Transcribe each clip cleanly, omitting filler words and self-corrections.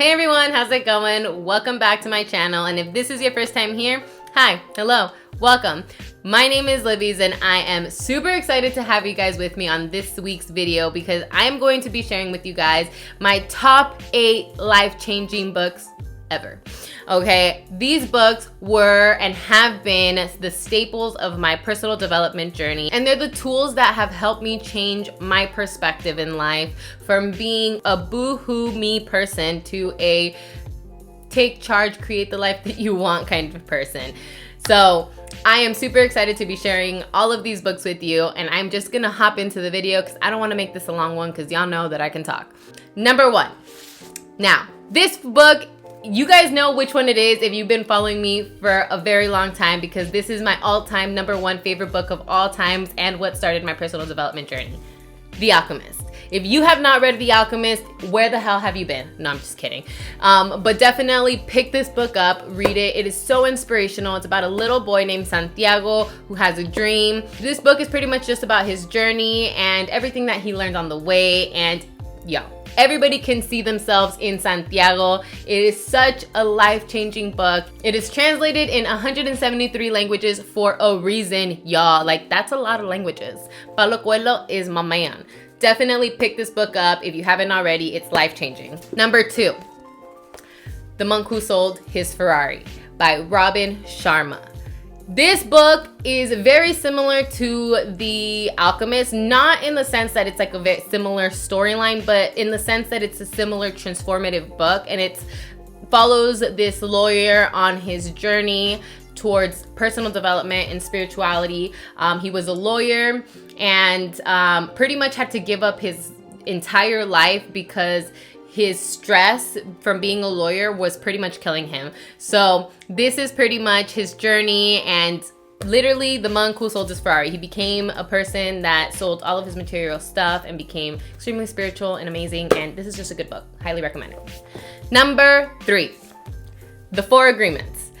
Hey everyone, how's it going? Welcome back to my channel, and if this is your first time here, hi, hello, welcome. My name is Livy's and I am super excited to have you guys with me on this week's video because I'm going to be sharing with you guys my top 8 life-changing books ever. Okay, these books were and have been the staples of my personal development journey, and they're the tools that have helped me change my perspective in life from being a boo-hoo me person to a take charge, create the life that you want kind of person. So I am super excited to be sharing all of these books with you, and I'm just gonna hop into the video because I don't want to make this a long one because y'all know that I can talk. Number 1. Now, this book, you guys know which one it is if you've been following me for a very long time, because this is my all-time number 1 favorite book of all times and what started my personal development journey, The Alchemist. If you have not read The Alchemist, where the hell have you been? No, I'm just kidding. But definitely pick this book up, read it. It is so inspirational. It's about a little boy named Santiago who has a dream. This book is pretty much just about his journey and everything that he learned on the way, and yo, everybody can see themselves in Santiago. It is such a life-changing book. It is translated in 173 languages for a reason, y'all. Like, that's a lot of languages. Paulo Coelho is my man. Definitely pick this book up if you haven't already. It's life-changing. Number 2, The Monk Who Sold His Ferrari by Sharma. This book is very similar to The Alchemist, not in the sense that it's like a very similar storyline, but in the sense that it's a similar transformative book, and it follows this lawyer on his journey towards personal development and spirituality. He was a lawyer and pretty much had to give up his entire life because his stress from being a lawyer was pretty much killing him. So this is pretty much his journey, and literally the monk who sold his Ferrari. He became a person that sold all of his material stuff and became extremely spiritual and amazing, and this is just a good book. Highly recommend it. Number 3, The 4 Agreements.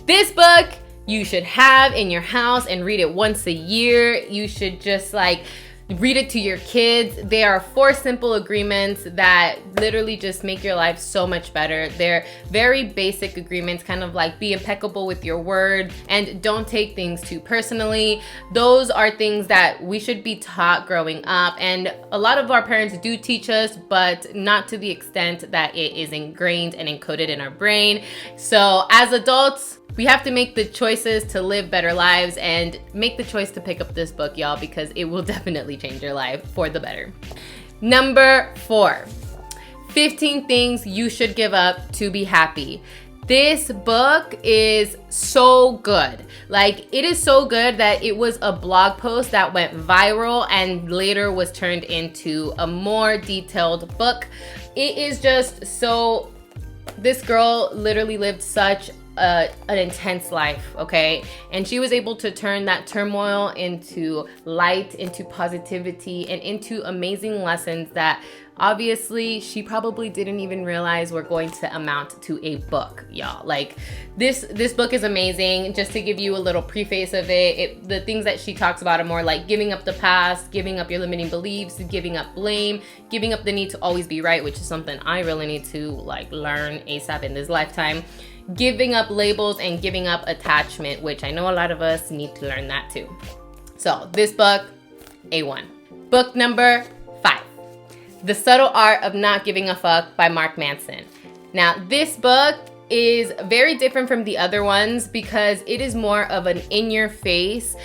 This book you should have in your house and read it once a year. You should just like read it to your kids. They are 4 simple agreements that literally just make your life so much better. They're very basic agreements, kind of like be impeccable with your word and don't take things too personally. Those are things that we should be taught growing up, and a lot of our parents do teach us, but not to the extent that it is ingrained and encoded in our brain. So as adults, we have to make the choices to live better lives, and make the choice to pick up this book, y'all, because it will definitely change your life for the better. Number 4, 15 Things You Should Give Up to Be Happy. This book is so good. Like, it is so good that it was a blog post that went viral and later was turned into a more detailed book. It is just so, this girl literally lived such an intense life, okay? And she was able to turn that turmoil into light, into positivity, and into amazing lessons that obviously she probably didn't even realize were going to amount to a book, y'all. Like, this book is amazing. Just to give you a little preface of it, the things that she talks about are more like giving up the past, giving up your limiting beliefs, giving up blame, giving up the need to always be right, which is something I really need to like learn ASAP in this lifetime. Giving up labels and giving up attachment, which I know a lot of us need to learn that too. So this book, A1. Book number 5, The Subtle Art of Not Giving a Fuck by Manson. Now this book is very different from the other ones because it is more of an in-your-face,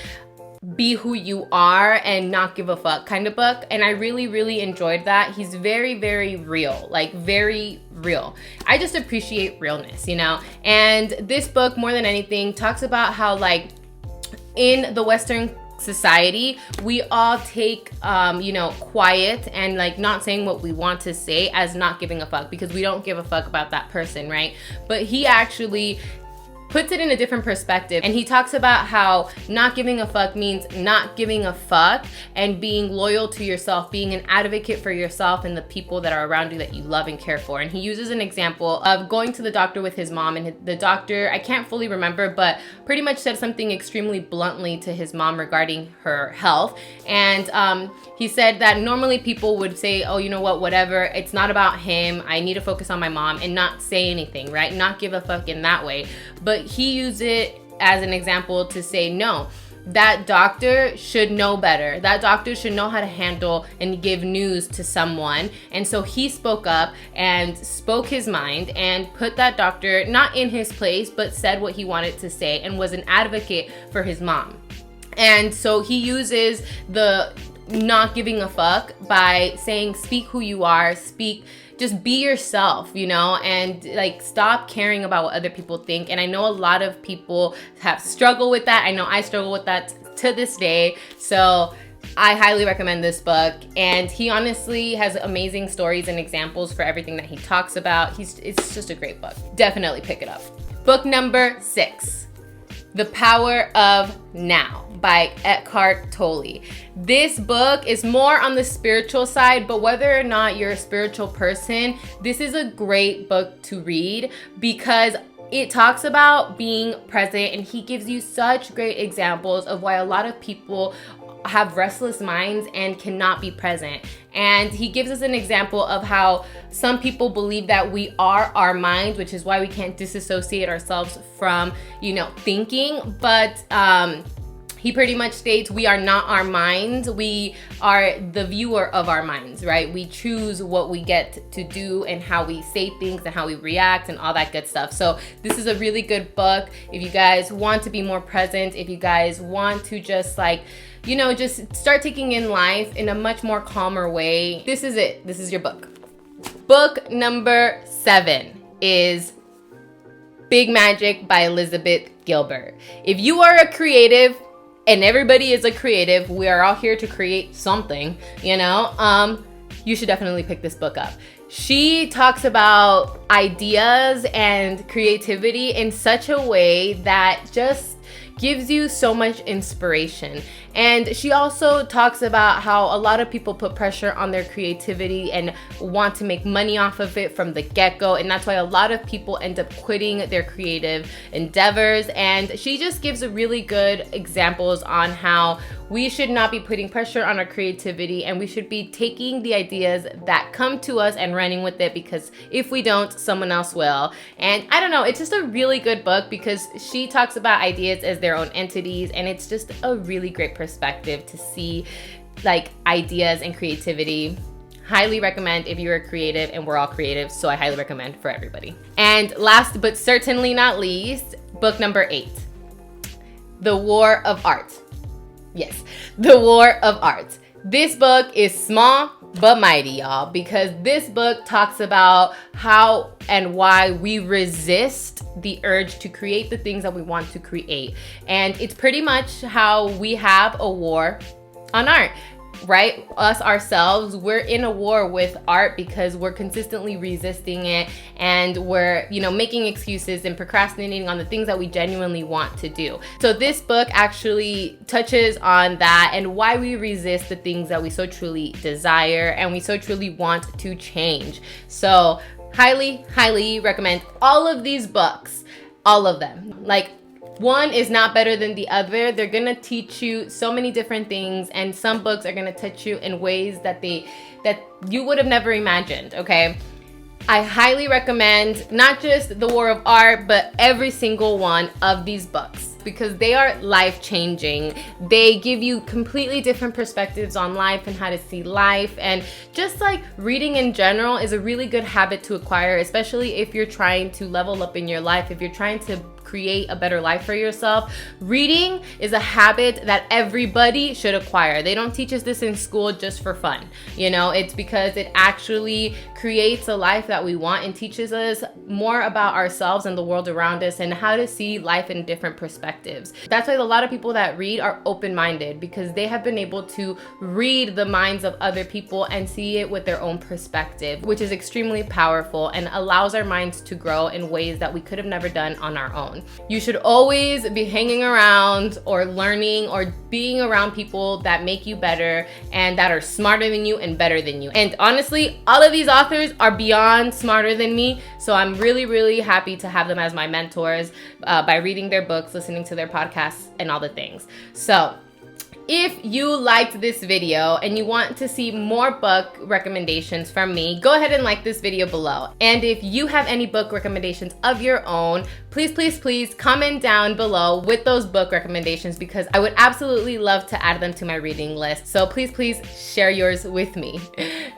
be who you are and not give a fuck kind of book, and I really enjoyed that. He's very real, like very real. I just appreciate realness, you know? And this book, more than anything, talks about how like in the Western society, we all take you know, quiet and like not saying what we want to say as not giving a fuck because we don't give a fuck about that person, right? But he actually puts it in a different perspective. And he talks about how not giving a fuck means not giving a fuck and being loyal to yourself, being an advocate for yourself and the people that are around you that you love and care for. And he uses an example of going to the doctor with his mom, and the doctor, I can't fully remember, but pretty much said something extremely bluntly to his mom regarding her health. And he said that normally people would say, oh, you know what, whatever, it's not about him, I need to focus on my mom, and not say anything, right? Not give a fuck in that way. But he used it as an example to say, no, that doctor should know better. That doctor should know how to handle and give news to someone. And so he spoke up and spoke his mind and put that doctor not in his place, but said what he wanted to say and was an advocate for his mom. And so he uses the not giving a fuck by saying, speak who you are, just be yourself, you know, and like stop caring about what other people think. And I know a lot of people have struggled with that. I know I struggle with that to this day. So I highly recommend this book. And he honestly has amazing stories and examples for everything that he talks about. It's just a great book. Definitely pick it up. Book number 6, The Power of Now by Eckhart Tolle. This book is more on the spiritual side, but whether or not you're a spiritual person, this is a great book to read because it talks about being present, and he gives you such great examples of why a lot of people have restless minds and cannot be present. And he gives us an example of how some people believe that we are our minds, which is why we can't disassociate ourselves from, you know, thinking. But he pretty much states we are not our minds. We are the viewer of our minds, right? We choose what we get to do and how we say things and how we react and all that good stuff. So this is a really good book if you guys want to be more present, if you guys want to just like, you know, just start taking in life in a much more calmer way. This is it. This is your book. Book number 7 is Big Magic by Elizabeth Gilbert. If you are a creative, and everybody is a creative, we are all here to create something, you know, you should definitely pick this book up. She talks about ideas and creativity in such a way that just gives you so much inspiration. And she also talks about how a lot of people put pressure on their creativity and want to make money off of it from the get-go, and that's why a lot of people end up quitting their creative endeavors. And she just gives a really good examples on how we should not be putting pressure on our creativity, and we should be taking the ideas that come to us and running with it, because if we don't, someone else will. And I don't know, it's just a really good book because she talks about ideas as their own entities, and it's just a really great perspective to see like ideas and creativity. Highly recommend if you're a creative, and we're all creative, so I highly recommend for everybody. And last but certainly not least, book number 8, The War of Art. Yes, The War of Art. This book is small but mighty, y'all, because this book talks about how and why we resist the urge to create the things that we want to create. And it's pretty much how we have a war on art, right? Us ourselves, we're in a war with art because we're consistently resisting it, and we're, you know, making excuses and procrastinating on the things that we genuinely want to do. So this book actually touches on that and why we resist the things that we so truly desire and we so truly want to change. So highly recommend all of these books, all of them. Like, one is not better than the other. They're gonna teach you so many different things, and some books are gonna touch you in ways that you would have never imagined, okay? I highly recommend not just The War of Art, but every single one of these books, because they are life-changing. They give you completely different perspectives on life and how to see life, and just like reading in general is a really good habit to acquire, especially if you're trying to level up in your life, if you're trying to create a better life for yourself. Reading is a habit that everybody should acquire. They don't teach us this in school just for fun. You know, it's because it actually creates a life that we want and teaches us more about ourselves and the world around us and how to see life in different perspectives. That's why a lot of people that read are open-minded, because they have been able to read the minds of other people and see it with their own perspective, which is extremely powerful and allows our minds to grow in ways that we could have never done on our own. alone. You should always be hanging around or learning or being around people that make you better and that are smarter than you and better than you. And honestly, all of these authors are beyond smarter than me, so I'm really, really happy to have them as my mentors by reading their books, listening to their podcasts, and all the things. So if you liked this video and you want to see more book recommendations from me, go ahead and like this video below. And if you have any book recommendations of your own, please, please, please comment down below with those book recommendations, because I would absolutely love to add them to my reading list. So please, please share yours with me.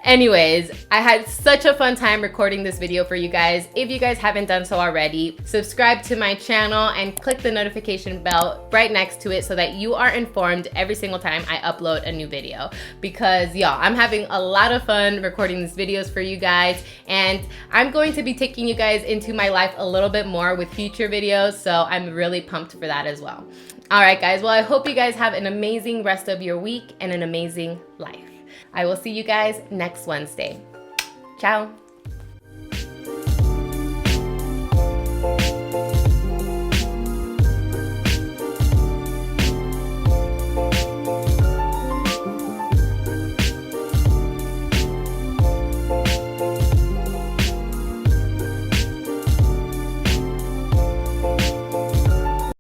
Anyways, I had such a fun time recording this video for you guys. If you guys haven't done so already, subscribe to my channel and click the notification bell right next to it so that you are informed every single time I upload a new video, because y'all, I'm having a lot of fun recording these videos for you guys, and I'm going to be taking you guys into my life a little bit more with future videos, so I'm really pumped for that as well. All right, guys, well, I hope you guys have an amazing rest of your week and an amazing life. I will see you guys next Wednesday. Ciao.